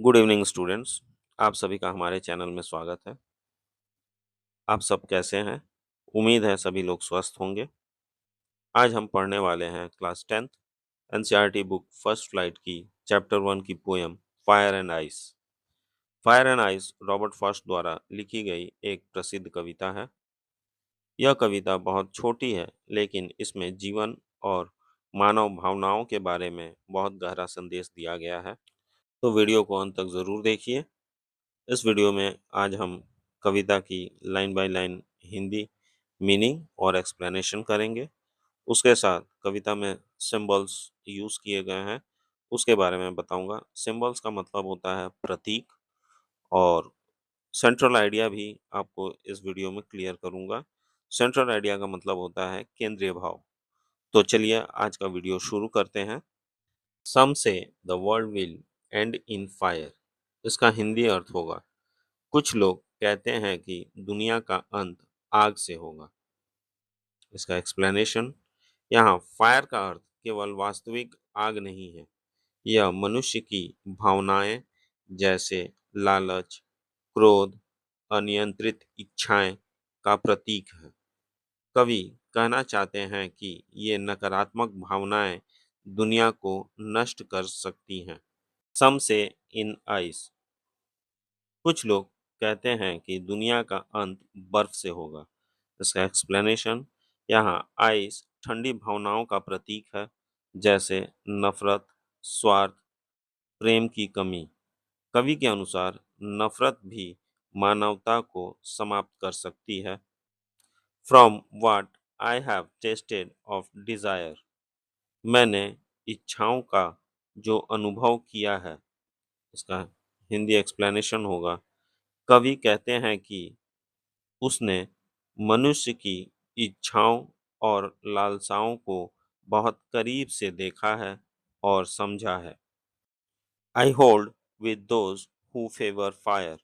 Good evening students. आप सभी का हमारे चैनल में स्वागत है। आप सब कैसे हैं? उम्मीद है सभी लोग स्वस्थ होंगे। आज हम पढ़ने वाले हैं class 10th NCERT book first flight की चैप्टर 1 की poem fire and ice. Fire and ice Robert first द्वारा लिखी गई एक प्रसिद्ध कविता है। यह कविता बहुत छोटी है, लेकिन इसमें जीवन और मानव भावनाओं के बारे में बहुत गहरा संदेश दिया गया है। तो वीडियो को अंत तक ज़रूर देखिए। इस वीडियो में आज हम कविता की line by line Hindi meaning और एक्सप्लेनेशन करेंगे। उसके साथ कविता में सिंबल्स यूज़ किए गए हैं उसके बारे में बताऊंगा। सिंबल्स का मतलब होता है प्रतीक, और सेंट्रल आइडिया भी आपको इस वीडियो में क्लियर करूंगा। सेंट्रल आइडिया का मतलब होता है केंद्रीय भाव। तो चलिए आज का वीडियो शुरू करते हैं। सम से the world will and in fire. इसका हिंदी अर्थ होगा, कुछ लोग कहते हैं कि दुनिया का अंत आग से होगा। इसका एक्सप्लेनेशन, यहाँ फायर का अर्थ केवल वास्तविक आग नहीं है, यह मनुष्य की भावनाएं जैसे लालच, क्रोध, अनियंत्रित इच्छाएं का प्रतीक है। कवि कहना चाहते हैं कि ये नकारात्मक भावनाएं दुनिया को नष्ट कर सकती हैं। सम से इन आइस, कुछ लोग कहते हैं कि दुनिया का अंत बर्फ से होगा। इसका एक्सप्लेनेशन, यहाँ आइस ठंडी भावनाओं का प्रतीक है, जैसे नफरत, स्वार्थ, प्रेम की कमी। कवि के अनुसार नफरत भी मानवता को समाप्त कर सकती है। From what I have tasted of desire. मैंने इच्छाओं का जो अनुभव किया है। इसका हिंदी एक्सप्लेनेशन होगा, कवि कहते हैं कि उसने मनुष्य की इच्छाओं और लालसाओं को बहुत करीब से देखा है और समझा है। I hold with those who favour fire.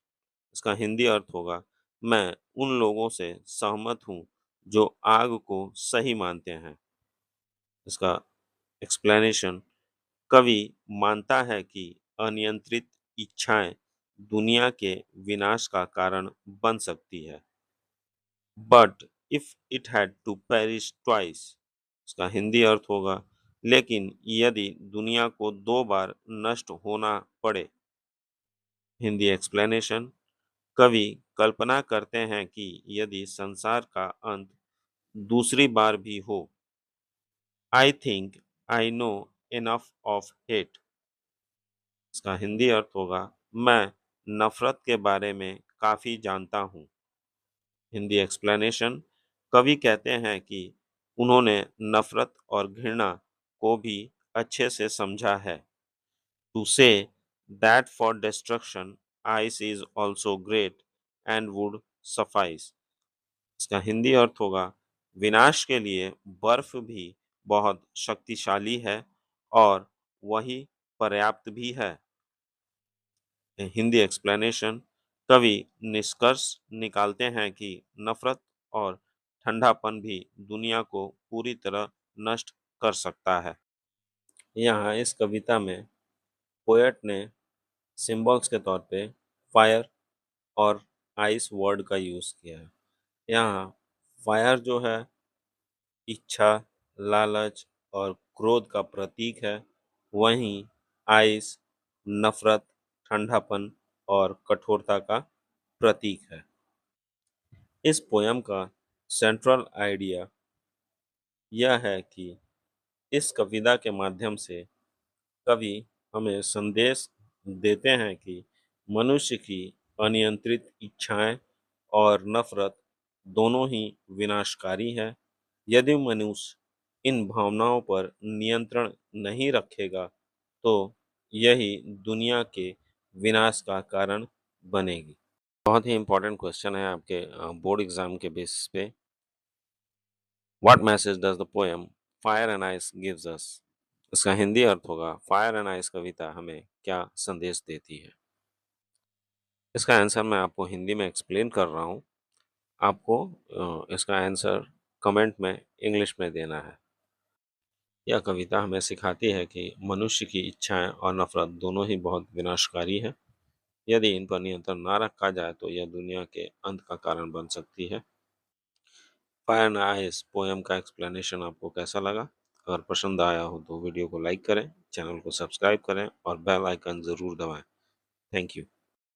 इसका हिंदी अर्थ होगा, मैं उन लोगों से सहमत हूँ जो आग को सही मानते हैं। इसका एक्सप्लेनेशन, कवि मानता है कि अनियंत्रित इच्छाएं दुनिया के विनाश का कारण बन सकती है। But if it had to perish twice. इसका हिंदी अर्थ होगा, लेकिन यदि दुनिया को 2 बार नष्ट होना पड़े। हिंदी एक्सप्लेनेशन, कवि कल्पना करते हैं कि यदि संसार का अंत दूसरी बार भी हो। I think I know enough of hate. इसका हिंदी अर्थ होगा, मैं नफरत के बारे में काफ़ी जानता हूँ। हिंदी एक्सप्लेनेशन, कवि कहते हैं कि उन्होंने नफरत और घृणा को भी अच्छे से समझा है। To say that for destruction ice is also great and would suffice. इसका हिंदी अर्थ होगा, विनाश के लिए बर्फ भी बहुत शक्तिशाली है और वही पर्याप्त भी है। हिंदी एक्सप्लेनेशन, कवि निष्कर्ष निकालते हैं कि नफरत और ठंडापन भी दुनिया को पूरी तरह नष्ट कर सकता है। यहाँ इस कविता में पोएट ने सिंबल्स के तौर पे फायर और आइस वर्ड का यूज़ किया है। यहाँ फायर जो है इच्छा, लालच और क्रोध का प्रतीक है, वहीं आइस नफरत, ठंडापन और कठोरता का प्रतीक है। इस पोयम का सेंट्रल आइडिया यह है कि इस कविता के माध्यम से कवि हमें संदेश देते हैं कि मनुष्य की अनियंत्रित इच्छाएं और नफरत दोनों ही विनाशकारी है। यदि मनुष्य इन भावनाओं पर नियंत्रण नहीं रखेगा तो यही दुनिया के विनाश का कारण बनेगी। बहुत ही इम्पोर्टेंट क्वेश्चन है आपके बोर्ड एग्जाम के बेसिस पे। What message does the poem fire and ice gives us. इसका हिंदी अर्थ होगा, फायर एंड आइस कविता हमें क्या संदेश देती है। इसका आंसर मैं आपको हिंदी में एक्सप्लेन कर रहा हूँ। आपको इसका आंसर कमेंट में इंग्लिश में देना है। यह कविता हमें सिखाती है कि मनुष्य की इच्छाएं और नफरत दोनों ही बहुत विनाशकारी है। यदि इन पर नियंत्रण ना रखा जाए तो यह दुनिया के अंत का कारण बन सकती है। फायर एंड आइस पोएम का एक्सप्लेनेशन आपको कैसा लगा? अगर पसंद आया हो तो वीडियो को लाइक करें, चैनल को सब्सक्राइब करें और बेल आइकन ज़रूर दबाएं। Thank you.